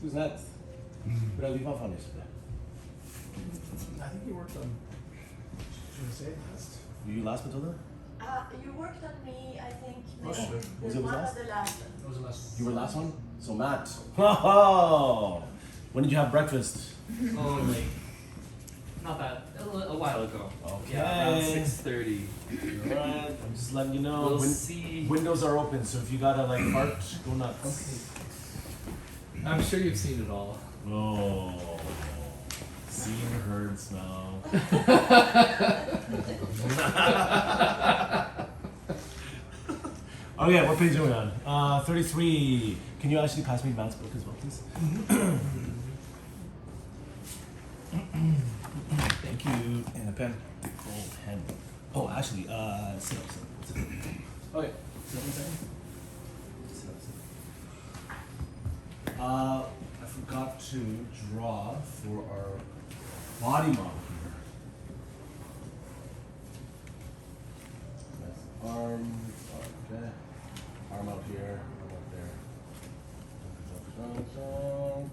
Who's next? Who did I leave off on yesterday? I think you worked on. Should I say it last? Were you last, Matilda? You worked on me, I think. Oh, maybe sure. Was the it one last? of the last. That was the last one. You were last one? So Matt. Oh, when did you have breakfast? Oh, like not that a while ago. Okay. Yeah, around 6:30. Alright, I'm just letting you know. We'll see. Windows are open, so if you gotta like fart, go nuts. I'm sure you've seen it all. Oh, seen, heard, smell. Okay, what page are we on? 33. Can you actually pass me Matt's book as well, please? Thank you. And a pen. Oh, pen. Oh, actually, sit up. Okay, sit up one second. Sit up. I forgot to draw for our body model here. That's arm, okay. Arm out here, arm out there.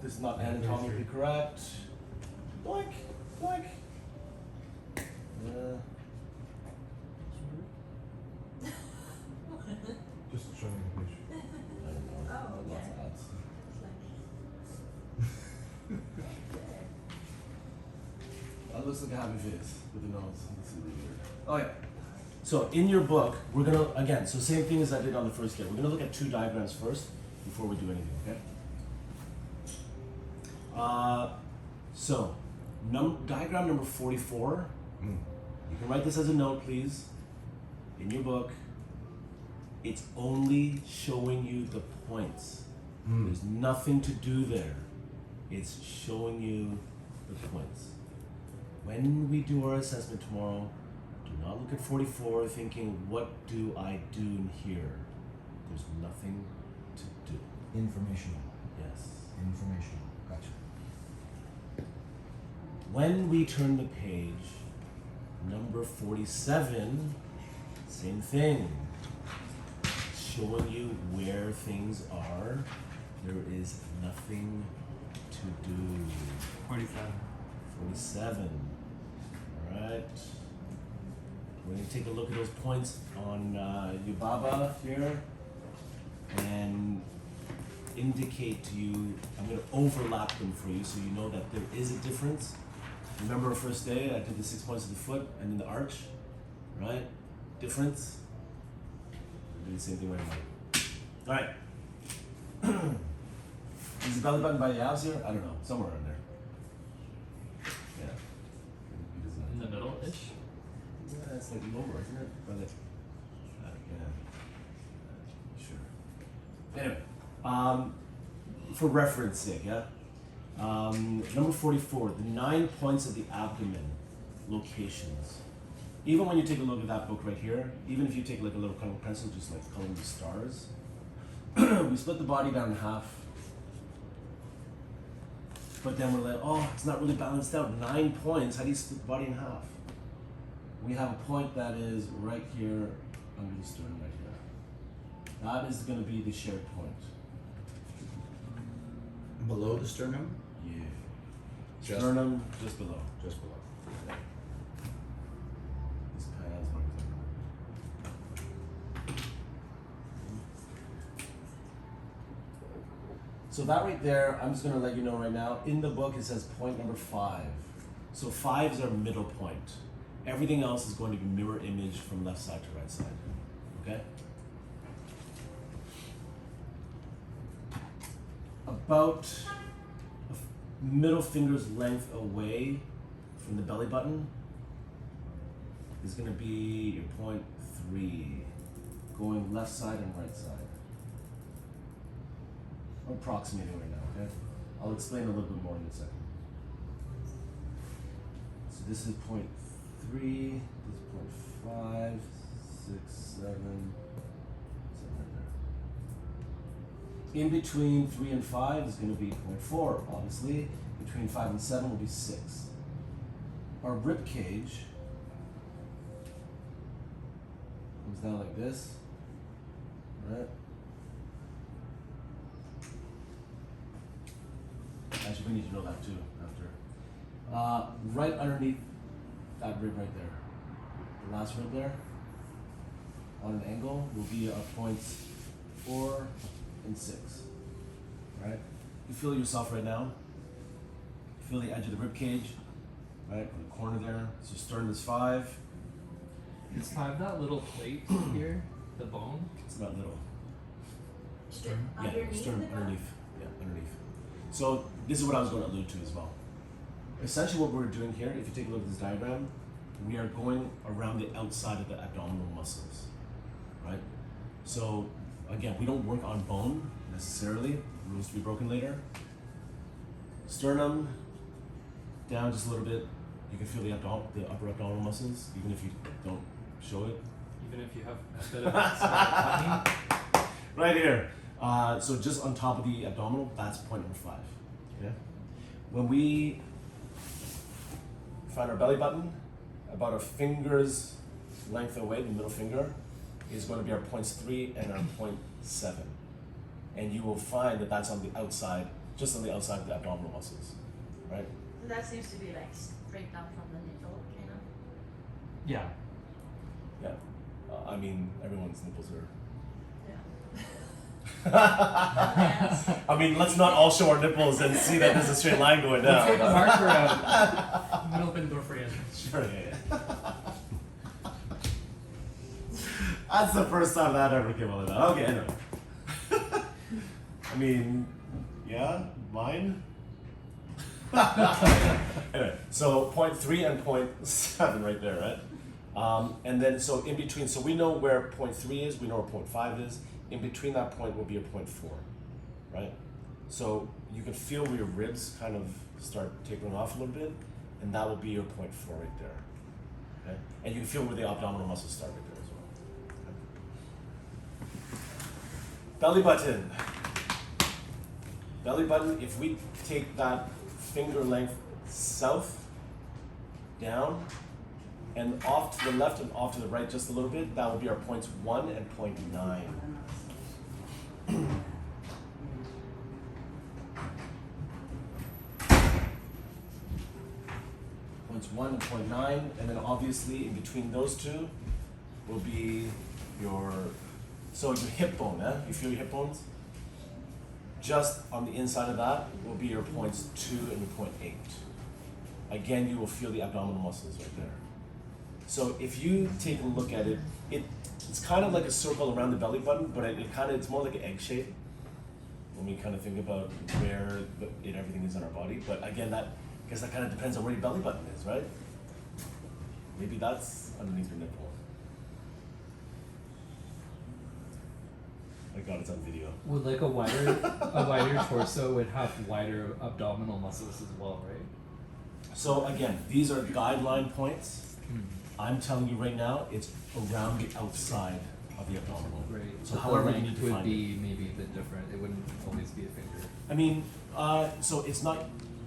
This is not anatomically correct. Boink, boink. Just showing the page. I don't know. Oh, Lots okay. of ads. That looks like a happy face with the nose. This is really weird. Oh yeah. So in your book, we're gonna again. So same thing as I did on the first day. We're gonna look at two diagrams first before we do anything. Okay. So diagram number 44. You can write this as a note, please. In your book, it's only showing you the points. There's nothing to do there. It's showing you the points. When we do our assessment tomorrow, do not look at 44 thinking, what do I do in here? There's nothing to do. Informational. Yes. Informational. Gotcha. When we turn the page, number 47, same thing. Showing you where things are. There is nothing to do. 47. 47. Alright. We're going to take a look at those points on Yubaba here and indicate to you, I'm going to overlap them for you so you know that there is a difference. Remember our first day, I did the 6 points of the foot and then the arch, right? Difference. We'll do the same thing right now. Alright. Is the belly button by the abs here? I don't know, somewhere in there. Yeah. In the middle-ish? Yeah, it's like lower, isn't it? By the, yeah. Sure. Anyway, for reference sake, yeah? Number 44, the 9 points of the abdomen locations. Even when you take a look at that book right here, even if you take like a little colored pencil, just like coloring the stars, we split the body down in half. But then we're like, oh, it's not really balanced out. 9 points, how do you split the body in half? We have a point that is right here under the sternum right here. That is going to be the shared point. Below the sternum? Yeah. Just- Sternum just below. Just below. This has my So that right there, I'm just going to let you know right now, in the book it says point number 5. So 5 is our middle point. Everything else is going to be mirror image from left side to right side. Okay? About middle finger's length away from the belly button is going to be your point 3, going left side and right side. I'm approximating right now, okay? I'll explain a little bit more in a second. So this is point 3, this is point 5, 6, 7 right there. In between 3 and 5 is going to be point 4, obviously. Between 5 and 7 will be 6. Our rib cage comes down like this, right? actually we need to know that too after. Right underneath that rib right there, the last rib there, on an angle will be our points 4 and 6. Right? You feel yourself right now. Feel the edge of the rib cage, right, on the corner there. So sternum is 5. Is 5 that little plate here? The bone? It's not little. Sternum. Yeah, Underneath sternum the bone? underneath. Yeah, underneath. So this is what I was going to allude to as well. Essentially what we're doing here, if you take a look at this diagram, we are going around the outside of the abdominal muscles, right? So again, we don't work on bone necessarily, rules to be broken later. Sternum, down just a little bit, you can feel the upper abdominal muscles, even if you don't show it. Even if you have a bit of tummy? Right here. So just on top of the abdominal, that's point number 5. Okay. When we find our belly button, about a finger's length away, the middle finger, is going to be our points 3 and our point 7. And you will find that that's on the outside, just on the outside of the abdominal muscles, right? That seems to be like straight down from the nipple, kind of. Yeah. Yeah. I mean, everyone's nipples are. Yeah. I mean, let's not all show our nipples and see that there's a straight line going Let's take a down. marker out. Middle finger for you. Sure, yeah. That's the first time that ever came out of that. Okay, anyway. I mean, yeah, mine. Anyway, so point 3 and point 7 right there, right? And then, so in between, so we know where point 3 is, we know where point 5 is. In between that point will be a point 4, right? So you can feel where your ribs kind of start tapering off a little bit, and that will be your point 4 right there. Okay? And you can feel where the abdominal muscles start right there as well. Okay? Belly button. Belly button, if we take that finger length south, down, and off to the left and off to the right just a little bit, that will be our points 1 and point 9. Points 1 and point 9, and then obviously in between those two will be your hip bone, you feel your hip bones? Just on the inside of that will be your points 2 and your point 8. Again, you will feel the abdominal muscles right there. So if you take a look at it, it's kind of like a circle around the belly button, but it's more like an egg shape when we kind of think about where everything is in our body. But again, I guess that kind of depends on where your belly button is, right? Maybe that's underneath your nipple. My God, it's on video. Would like a wider torso would have wider abdominal muscles as well, right? So again, these are guideline points. I'm telling you right now, it's around the outside of the abdominal. Right. So But however the you length need to would find be it. maybe a bit different. It wouldn't always be a finger. I mean, so it's not.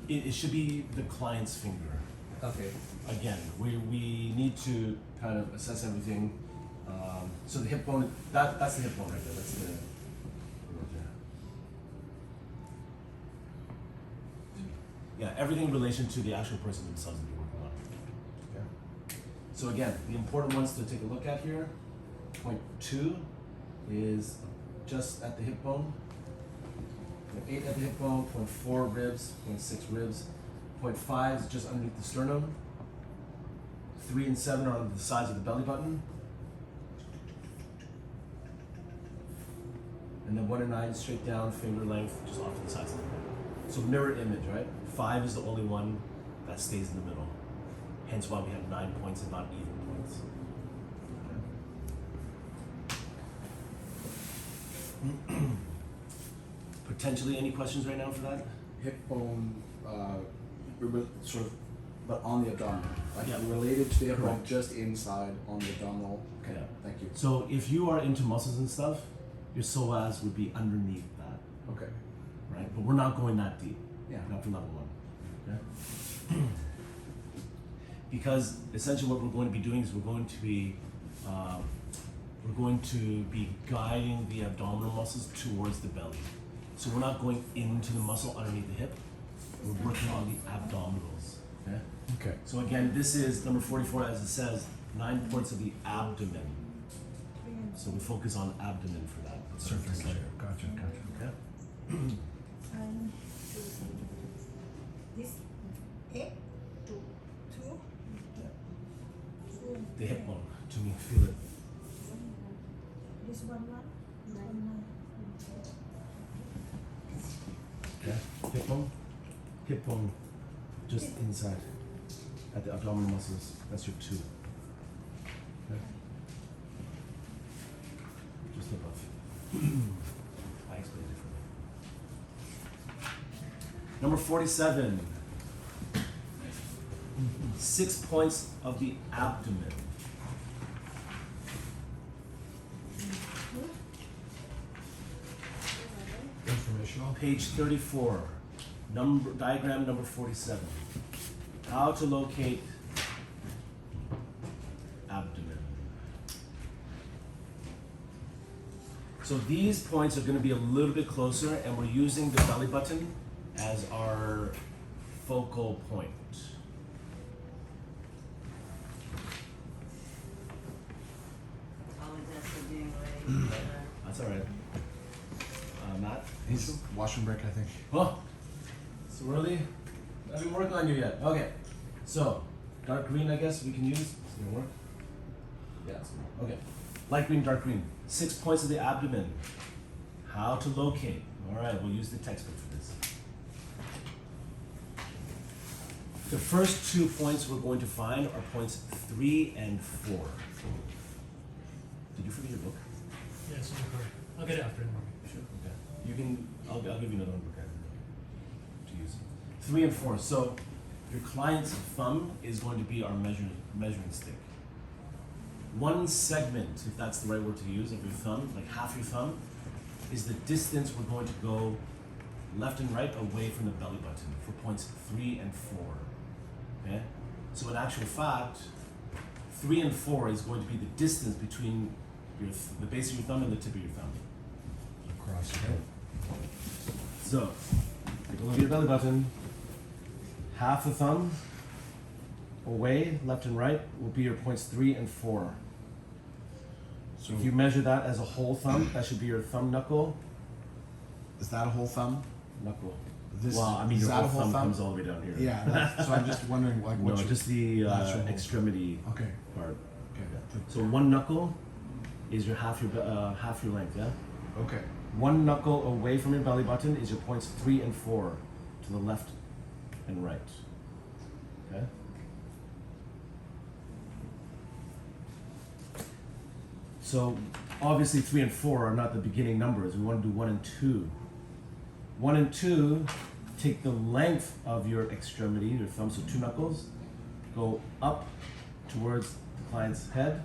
It should be the client's finger. Okay. Again, we need to kind of assess everything. So the hip bone, that's the hip bone right there. That's the. Yeah, everything in relation to the actual person themselves that you're working on. Okay. So again, the important ones to take a look at here. Point 2 is just at the hip bone. Point 8 at the hip bone. Point 4 ribs. Point 6 ribs. Point 5 is just underneath the sternum. 3 and 7 are on the sides of the belly button. And then 1 and 9 straight down, finger length, just off to the sides of the belly. So mirror image, right? 5 is the only one that stays in the middle. Hence why we have 9 points and not even points. Okay. Potentially any questions right now for that? Hip bone, sort of, but on the abdomen. Like Yeah. related to the hip bone, Correct. just inside on the abdominal. Okay, Yeah. thank you. So if you are into muscles and stuff, your psoas would be underneath that, Okay. right? But we're not going that deep. Yeah. Not for level 1. Okay? Because essentially what we're going to be doing is we're going to be guiding the abdominal muscles towards the belly. So we're not going into the muscle underneath the hip. We're working on the abdominals. Okay? Okay. So again, this is number 44, as it says, 9 points of the abdomen. So we focus on abdomen for that. Surface layer. Gotcha. Okay? This eight, two, The hip bone. To me, feel it. this one, Okay? Hip bone. Hip bone. Just inside. At the abdominal muscles. That's your 2. Okay? Just above. I explain it differently. Number 47. 6 points of the abdomen. Informational. Page 34. Diagram number 47. How to locate abdomen. So these points are going to be a little bit closer, and we're using the belly button as our focal point. Apologize for being late. That's all right. Matt? He's washing break, I think. Oh, so early? I haven't worked on you yet. Okay, so dark green, I guess we can use. It's gonna work. Yeah, it's gonna work. Okay, light green, dark green. 6 points of the abdomen. How to locate? All right, we'll use the textbook for this. The first 2 points we're going to find are points 3 and 4. Did you forget your book? Yeah, it's in the car. I'll get it after in the morning. Sure. Okay. You can. I'll give you another one to use. 3 and 4. So your client's thumb is going to be our measuring stick. One segment, if that's the right word to use, of your thumb, like half your thumb, is the distance we're going to go left and right away from the belly button for points 3 and 4. Okay. So in actual fact, 3 and 4 is going to be the distance between the base of your thumb and the tip of your thumb. Across. Okay. So, take a look at your belly button. Half the thumb away, left and right, will be your points 3 and 4. So If you measure that as a whole thumb, that should be your thumb knuckle. is that a whole thumb? Knuckle. This, Well, I mean, is your that whole a whole thumb comes all the way down here. Yeah. So I'm just wondering, like, No, what's your- just the that's your whole- extremity Okay. part. Okay. So one knuckle is your half your length, yeah? Okay. One knuckle away from your belly button is your points 3 and 4 to the left and right. Okay? So obviously 3 and 4 are not the beginning numbers. We want to do 1 and 2. 1 and 2, take the length of your extremity, your thumb, so 2 knuckles, go up towards the client's head.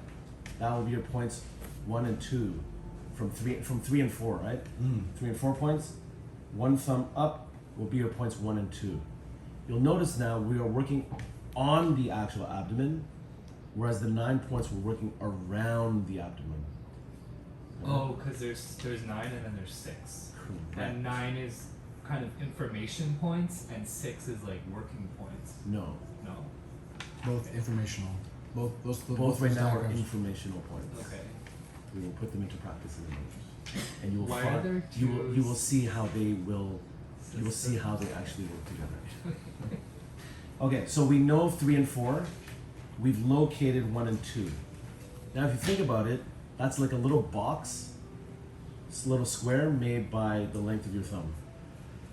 That will be your points 1 and 2 from 3 and 4, right? 3 and 4 points. One thumb up will be your points 1 and 2. You'll notice now we are working on the actual abdomen, whereas the 9 points we're working around the abdomen. Oh, because there's 9 and then there's 6. Correct. And 9 is kind of information points, and 6 is like working points. No. No. Both informational. Both those. Both right those now are diagrams. informational points. Okay. We will put them into practice in a moment, and you will Why find are there you will twos? see how they will. You will see how they actually work together. Okay, so we know 3 and 4. We've located 1 and 2. Now, if you think about it, that's like a little box, this little square made by the length of your thumb.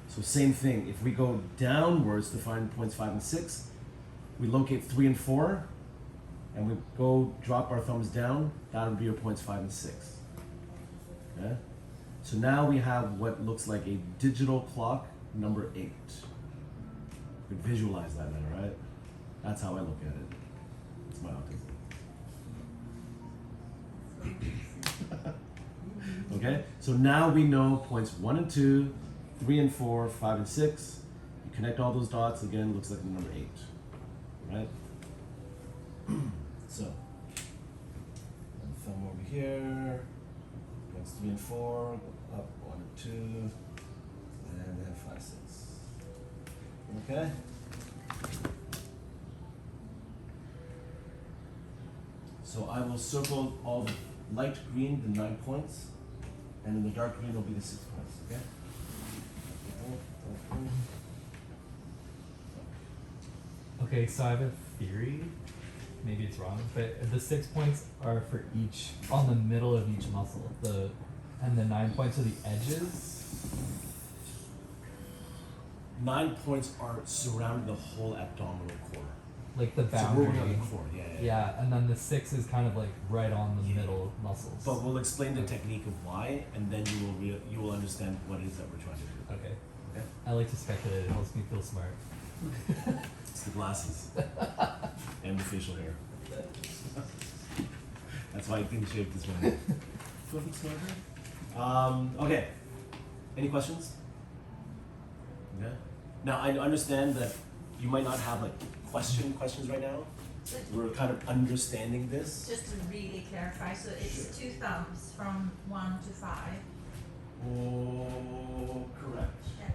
So same thing. If we go downwards to find points 5 and 6, we locate 3 and 4, and we go drop our thumbs down. That would be your points 5 and 6. Okay. So now we have what looks like a digital clock, number 8. You can visualize that now, right? That's how I look at it. It's my autism. Okay, so now we know points 1 and 2, 3 and 4, 5 and 6. You connect all those dots, again, looks like the number 8. Right? So, and thumb over here, points 3 and 4, go up 1 and 2, and then 5, 6. Okay. So I will circle all the light green, the 9 points, and then the dark green will be the 6 points. Okay. Okay, so I have a theory. Maybe it's wrong, but the 6 points are for each on the middle of each muscle. And the 9 points are the edges. 9 points are surrounding the whole abdominal core. Like the So we're boundary. working on the core. Yeah. Yeah, and then the 6 is kind of like right on the middle muscles. But we'll explain the technique of why, and then you will understand what it is that we're trying to do. Okay. Okay. I like to speculate. It helps me feel smart. It's the glasses and the facial hair. That's why I clean shaved this morning. Feel a bit smarter. Okay. Any questions? Yeah. Now I understand that you might not have like questions right now. So We're kind of understanding this. just to really clarify, so it's 2 thumbs from 1 to 5. Oh, correct. Yeah.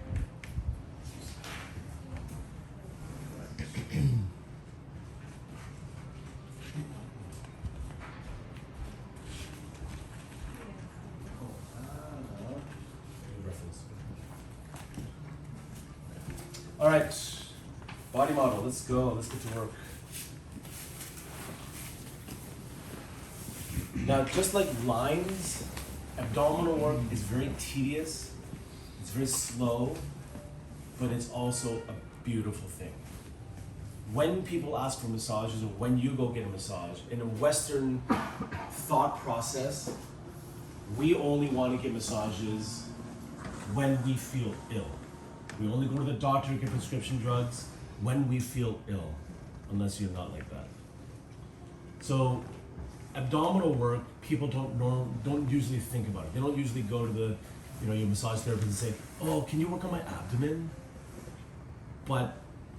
All right, body model. Let's go. Let's get to work. Now, just like lines, abdominal work is very tedious. It's very slow, but it's also a beautiful thing. When people ask for massages, or when you go get a massage, in a Western thought process, we only want to get massages when we feel ill. We only go to the doctor to get prescription drugs when we feel ill, unless you're not like that. So, abdominal work, people don't usually think about it. They don't usually go to the, your massage therapist and say, "Oh, can you work on my abdomen?" But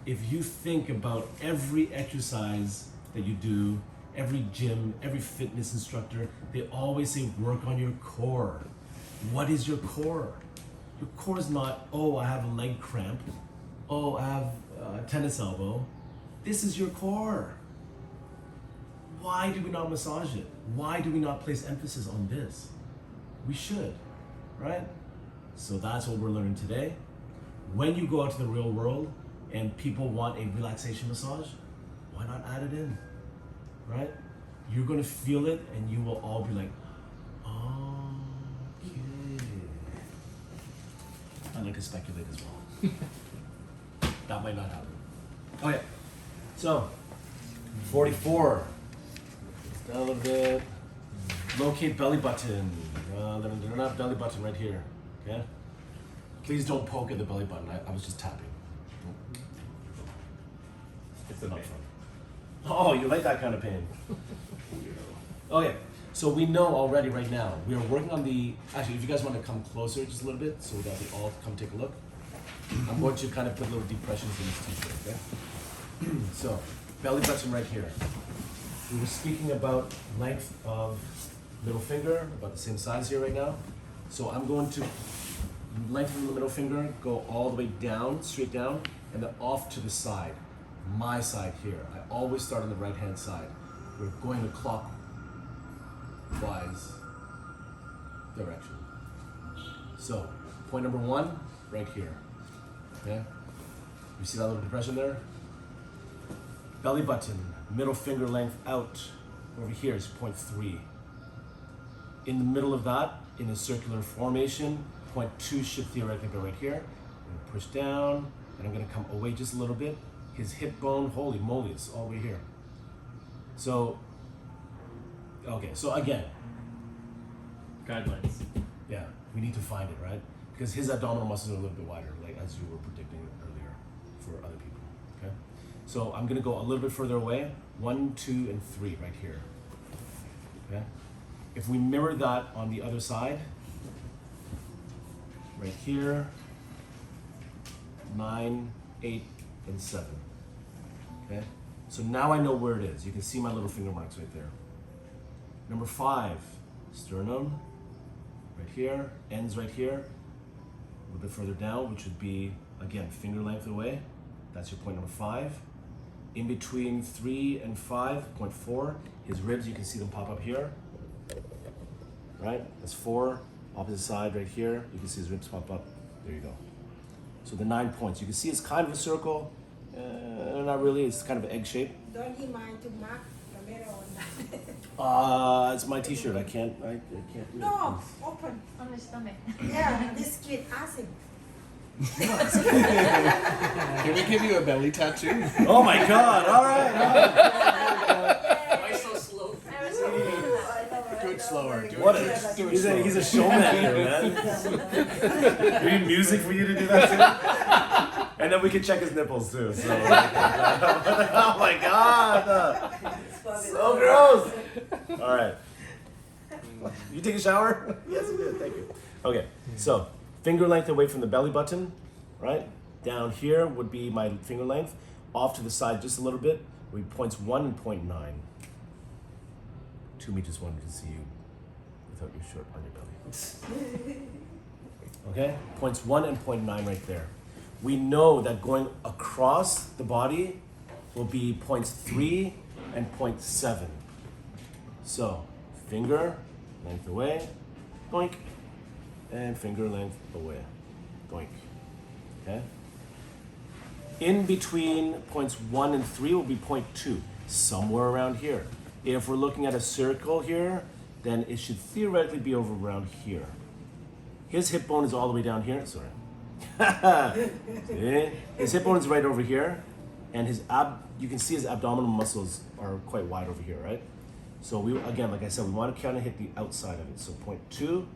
if you think about every exercise that you do, every gym, every fitness instructor, they always say, work on your core. What is your core? Your core is not, oh, I have a leg cramp. Oh, I have a tennis elbow. This is your core. Why do we not massage it? Why do we not place emphasis on this? We should, right? So that's what we're learning today. When you go out to the real world and people want a relaxation massage, why not add it in, right? You're gonna feel it and you will all be like, I like to speculate as well. That might not happen. Okay, so 44. Down a little bit. Locate belly button. Not belly button right here. Okay. Please don't poke at the belly button. I was just tapping. It's Not fun. Oh, you like that kind of pain? Okay. So we know already right now, we are working on the, actually if you guys want to come closer just a little bit so that we all come take a look. I'm going to kind of put little depressions in this t-shirt, okay? So, belly button right here. We were speaking about length of middle finger, about the same size here right now. So I'm going to lengthen the middle finger, go all the way down, straight down, and then off to the side. My side here. I always start on the right hand side. We're going to clockwise direction. So, point number 1, right here. Okay? You see that little depression there? Belly button, middle finger length out. Over here is point 3. In the middle of that, in a circular formation, point 2 should theoretically go right here. I'm gonna push down, and I'm gonna come away just a little bit. His hip bone, holy moly, it's all the way here. So, okay, so again, Guidelines. yeah, we need to find it, right? Because his abdominal muscles are a little bit wider, like as you were predicting earlier for other people, okay? So I'm gonna go a little bit further away, 1, 2, and 3 right here, okay? If we mirror that on the other side, right here, 9, 8, and 7, okay? So now I know where it is. You can see my little finger marks right there. Number 5, sternum, right here, ends right here, a little bit further down, which would be, again, finger length away. That's your point number 5. In between 3 and 5, point 4, his ribs, you can see them pop up here. Right? That's 4. Opposite side right here, you can see his ribs pop up. There you go. So the 9 points. You can see it's kind of a circle. Not really, it's kind of an egg shape. Don't you mind to mark the middle on that? It's my t-shirt. I can't do it. No, open. On the stomach. Yeah, this kid asked him. Can we give you a belly tattoo? Oh my god, alright. Why so slow? I was hoping for that. Do it slower. Do What it, do it he's slower. a showman here, man. We need music for you to do that too. And then we can check his nipples too. So oh my god. So gross. Alright. You take a shower? Yes, I did, thank you. Okay, so finger length away from the belly button, right? Down here would be my finger length. Off to the side just a little bit, we points 1 and point 9. Toomey just wanted to see you without your shirt on your belly. Okay, points 1 and point 9 right there. We know that going across the body will be points 3 and point 7. So, finger length away, boink, and finger length away, boink, okay? In between points 1 and 3 will be point 2, somewhere around here. If we're looking at a circle here, then it should theoretically be over around here. His hip bone is all the way down here, sorry. See? His hip bone is right over here, and you can see his abdominal muscles are quite wide over here, right? So we, again, like I said, we want to kind of hit the outside of it. So point 2,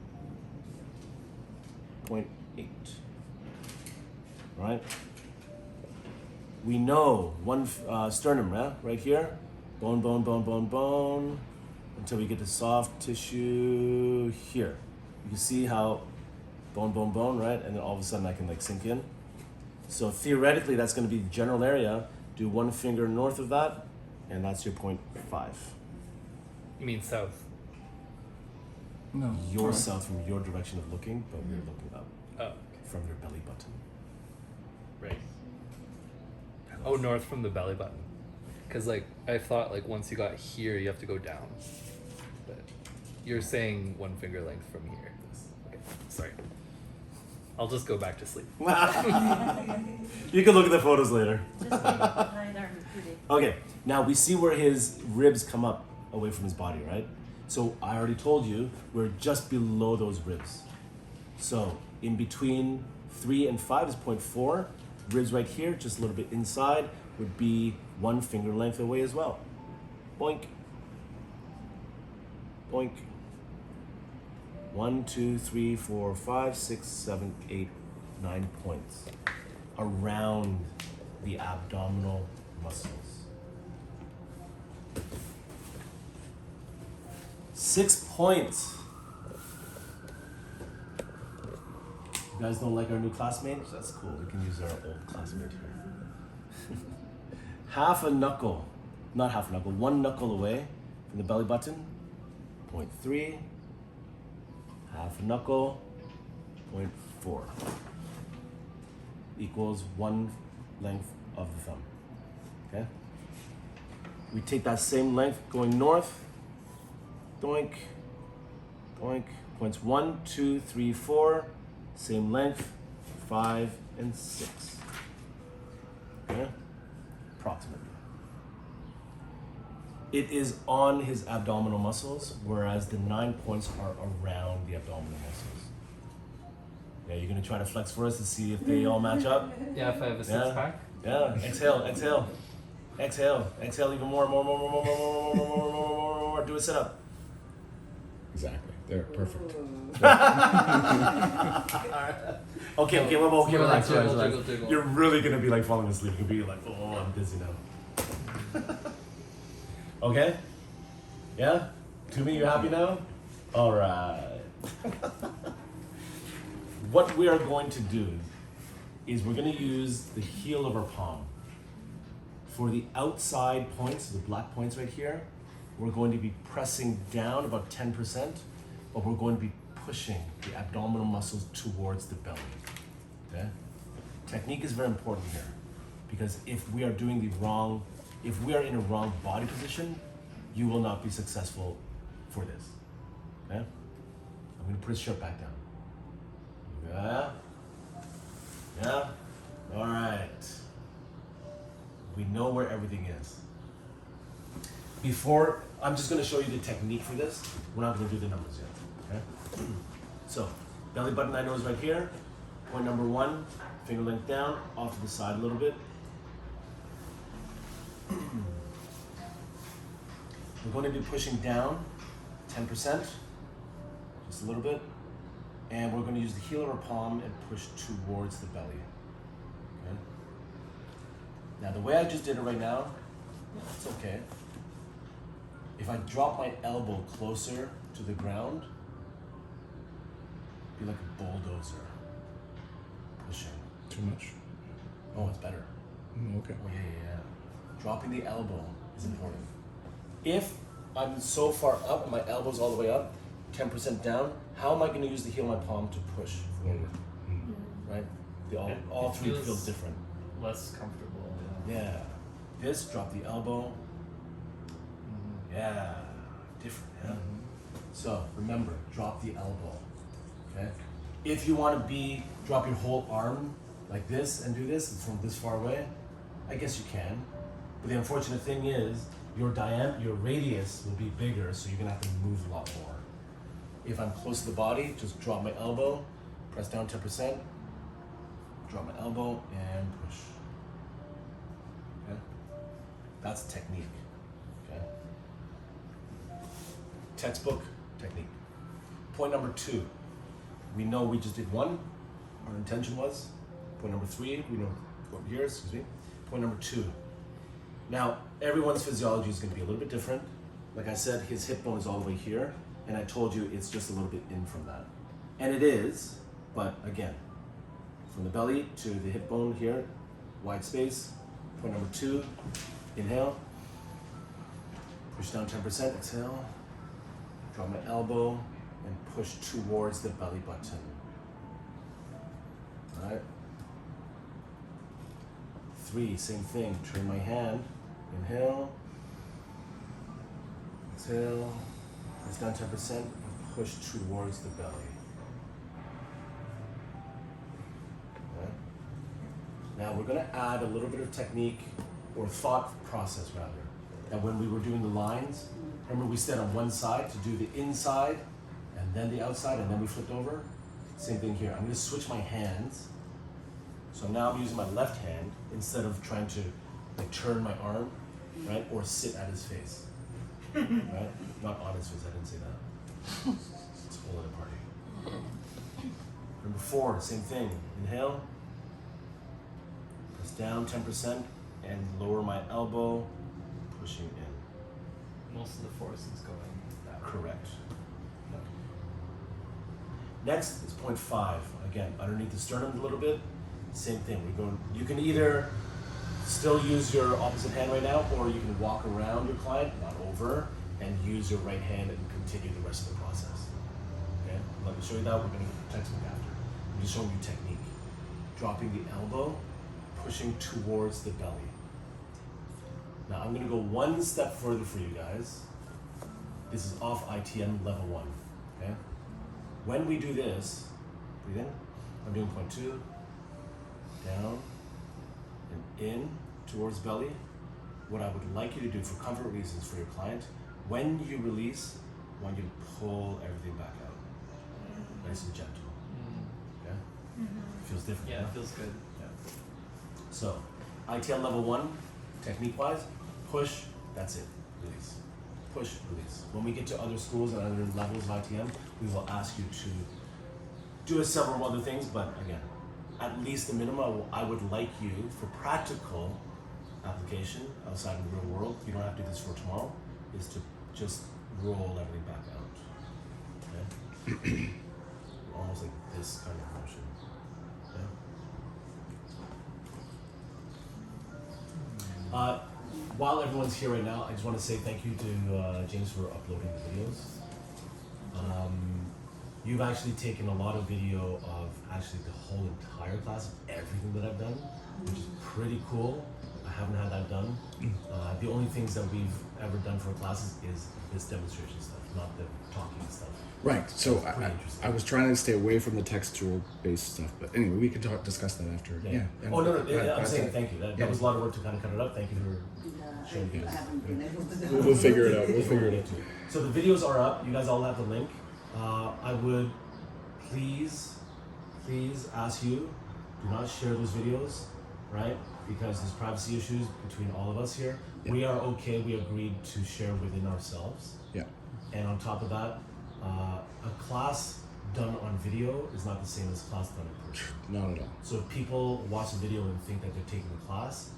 point 8, right? We know one sternum, right here, bone, bone, bone, bone, bone, until we get to soft tissue here. You can see how bone, bone, bone, right? And then all of a sudden I can like sink in. So theoretically, that's going to be the general area. Do one finger north of that, and that's your point 5. You mean south? No. Your south from your direction of looking, but we're looking up Oh, from your belly button. right. Oh, north from the belly button. Cause like I thought like once you got here you have to go down, but you're saying one finger length from here. Okay, sorry. I'll just go back to sleep. You can look at the photos later. Just lie there and pretty. Okay, now we see where his ribs come up away from his body, right? So I already told you we're just below those ribs. So in between 3 and 5 is point 4. Ribs right here, just a little bit inside, would be one finger length away as well. Boink. Boink. 1, 2, 3, 4, 5, 6, 7, 8, 9 points around the abdominal muscles. 6 points. You guys don't like our new classmates? That's cool. We can use our old classmate here. Half a knuckle, not half a knuckle, 1 knuckle away from the belly button. 0.3. Half a knuckle, 0.4. Equals 1 length of the thumb. Okay? We take that same length going north. Doink, doink. Points 1, 2, 3, 4. Same length, 5 and 6. Okay? Approximately. It is on his abdominal muscles, whereas the 9 points are around the abdominal muscles. Yeah, you're gonna try to flex for us to see if they all match up? Yeah, if I have a six Yeah. pack. Yeah, exhale, exhale. Exhale, exhale even more. Do a sit up. Exactly. They're perfect. Okay, okay, relax, Jiggle, relax. jiggle, jiggle. You're really gonna be like falling asleep. You'll be like, oh, I'm dizzy now. Okay? Yeah? Toomey, you happy now? Alright. What we are going to do is we're going to use the heel of our palm. For the outside points, the black points right here, we're going to be pressing down about 10%, but we're going to be pushing the abdominal muscles towards the belly. Okay? Technique is very important here. Because if we are in a wrong body position, you will not be successful for this. Okay? I'm gonna put his shirt back down. Yeah. Yeah. All right. We know where everything is. Before, I'm just gonna show you the technique for this. We're not gonna do the numbers yet. Okay? So, belly button I know is right here. Point number 1, finger length down, off to the side a little bit. We're going to be pushing down 10%, just a little bit. And we're going to use the heel of our palm and push towards the belly. Okay? Now the way I just did it right now, it's okay. If I drop my elbow closer to the ground, be like a bulldozer. Pushing. Too much. Oh, it's better. Okay. Oh, yeah. Dropping the elbow is important. If I'm so far up and my elbow's all the way up, 10% down, how am I going to use the heel of my palm to push forward? Right? All three feels different. Less comfortable. Yeah. This, drop the elbow. Yeah. Different, yeah? So, remember, drop the elbow. Okay? If you want to drop your whole arm like this and do this from this far away, I guess you can. But the unfortunate thing is, your radius will be bigger, so you're gonna have to move a lot more. If I'm close to the body, just drop my elbow, press down 10%, drop my elbow, and push. Okay? That's technique. Okay? Textbook technique. Point number 2. We know we just did 1. Our intention was. Point number 3, we know over here, excuse me. Point number 2. Now, everyone's physiology is going to be a little bit different. Like I said, his hip bone is all the way here, and I told you it's just a little bit in from that. And it is, but again, from the belly to the hip bone here, wide space. Point number 2, inhale. Push down 10%, exhale. Draw my elbow and push towards the belly button. All right. 3, same thing. Turn my hand. Inhale. Exhale. Press down 10% and push towards the belly. Okay. Now we're going to add a little bit of technique or thought process rather. That when we were doing the lines, remember we said on one side to do the inside and then the outside and then we flipped over? Same thing here. I'm going to switch my hands. So now I'm using my left hand instead of trying to like turn my arm, right? Or sit at his face, right? Not on his face, I didn't say that. It's a whole other party. Number 4, same thing. Inhale. Press down 10% and lower my elbow, pushing in. Most of the force is going that way. Correct. Next is point 5. Again, underneath the sternum a little bit. Same thing. You can either still use your opposite hand right now, or you can walk around your client, not over, and use your right hand and continue the rest of the process. Okay? Let me show you that. We're going to get the textbook after. I'm just showing you technique. Dropping the elbow, pushing towards the belly. Now I'm going to go one step further for you guys. This is off ITM level 1. Okay? When we do this, breathe in. I'm doing point 2. Down and in towards belly. What I would like you to do for comfort reasons for your client, when you release, I want you to pull everything back out. Nice and gentle. Okay? Feels different. Yeah, huh? it feels good. Yeah. So, ITL level 1, technique wise, push, that's it, release. Push, release. When we get to other schools and other levels of ITM, we will ask you to do several other things, but again, at least the minimum I would like you for practical application outside of the real world, you don't have to do this for tomorrow, is to just roll everything back out. Okay? Almost like this kind of motion. Okay? While everyone's here right now, I just want to say thank you to James for uploading the videos. you've actually taken a lot of video of actually the whole entire class, everything that I've done, which is pretty cool. I haven't had that done. The only things that we've ever done for classes is this demonstration stuff, not the talking stuff. Right. So It's pretty interesting. I was trying to stay away from the textual based stuff, but anyway, we can discuss that after. Yeah. And- Oh, no, go ahead, I'm saying ahead. thank you. That Yeah. was a lot of work to kind of cut it up. Thank you for showing I me. haven't been able to. We'll figure it out. We'll figure it out. So the videos are up. You guys all have the link. I would please ask you, do not share those videos, right? Because there's privacy issues between all of us here. Yeah. We are okay. We agreed to share within ourselves. Yeah. And on top of that, a class done on video is not the same as class done in person. Not at all. So if people watch the video and think that they're taking a class,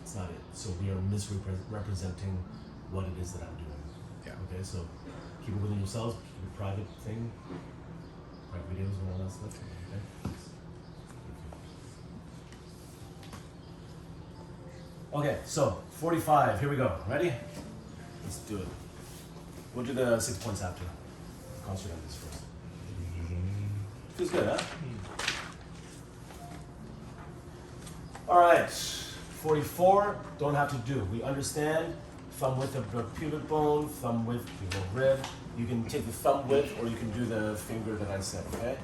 it's not it. So we are misrepresenting what it is that I'm doing. Yeah. Okay, so keep it within yourselves, keep it private thing, private videos and all that stuff. Okay, so 45, here we go. Ready? Let's do it. We'll do the 6 points after. Concentrate on this first. Feels good, huh? Alright, 44, don't have to do. We understand thumb width of the pubic bone, thumb width below rib. You can take the thumb width or you can do the finger that I said, okay?